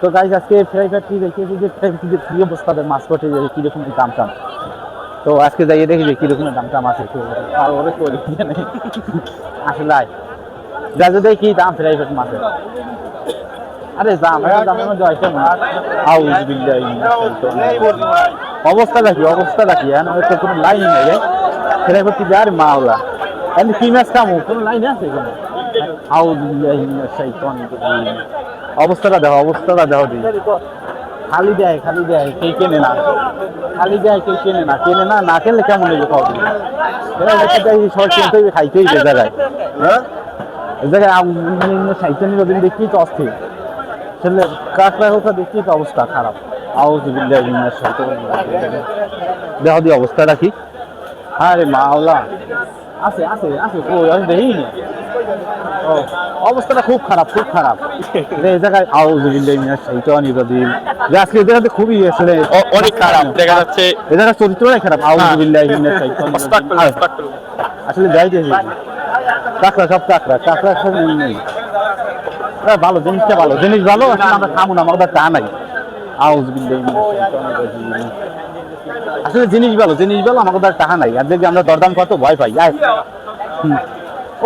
তো গাইস আজকে fry factory দেখিয়েছি যে ফ্রাই ফ্যাক্টরি কি অবস্থা মাস্কটে কিরকম দাম টাম। তো আজকে যাইয়ে দেখি যে কিরকম দাম টাম আছে আর ওরে করি আসলে যা যদি কি দাম ফ্রাই ফ্যাক্টরি মাছের। আরে দাম অবস্থা দেখি কোনো লাইন নেই ফ্রাই ফ্যাক্টরি আর মাওলা কি মাছ খামো কোনো লাইন আছে এখানে। অবস্থাটা দেখো দিই খালি দেয় কেউ কেনে না না খেলে কেমন হইবে খাওয়া সব কিনতে হইবে খাইতে হইবে জায়গায়। হ্যাঁ এই জায়গায় সাহিত্য নিবেদন দেখি তো অস্থির ছেলে কাঁকড়া কথা দেখি তো অবস্থা খারাপ। দেখো দি অবস্থাটা কি। আরে মাওলা আছে দেখি অবস্থাটা খুব খারাপ এই জায়গায় আজকে খুবই অনেক খারাপ দেখা যাচ্ছে, এই জায়গায় চরিত্রটাই খারাপ। আসলে কাঁকড়া সব কাঁকড়া ভালো জিনিসটা জিনিস ভালো আমরা খামো না আমাদের তা নাই। আসলে জিনিস ভালো আমাদের টাকা নাই আর দেখি আমরা দরদাম কত ভয় পাই।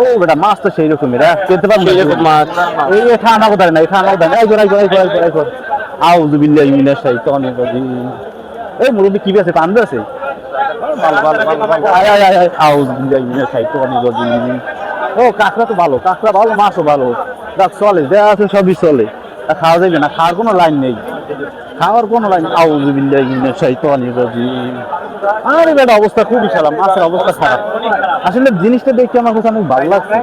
ও বেটা মাছ তো সেই রকমই খেতে পারবে মাছ এই ঠান্ডা কোথায় নাই এই মুরব্বী কি আছে পান্ড আছে ও কাঁকড়া তো ভালো মাছও ভালো চলে দেওয়া আছে সবই চলে খাওয়া যাবে না খাওয়ার কোনো লাইন নেই আরে বেটা অবস্থা খুবই খারাপ মাছের অবস্থা খারাপ। আসলে জিনিসটা দেখে আমার কাছে অনেক ভালো লাগছে।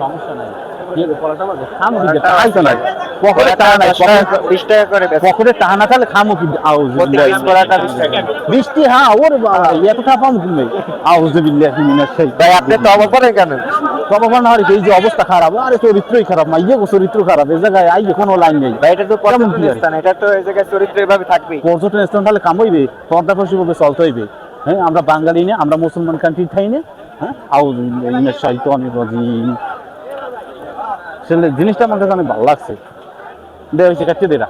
সমস্যা নাই পকেটে টাকা না থাকলে খামো কি বৃষ্টি। হ্যাঁ ওর এত টাকা পাবো কিনবে আপনি তো অবাক কেন এই যে অবস্থা খারাপ আরে চরিত্রই খারাপ চরিত্র খারাপ এই জায়গায় আইয়ে কোনো লাইন নেই। এটা তো এটা তো এই জায়গায় চরিত্র এভাবে থাকবে। পর্যটন স্থান তাহলে কাম হইবে পর্দাফসি ভাবে চলতে হইবে। হ্যাঁ আমরা বাঙালি না আমরা মুসলমান কান্ট্রি থাই না। হ্যাঁ জিনিসটা আমার কাছে অনেক ভালো লাগছে। দেওয়া হয়েছে কাটতে দেরা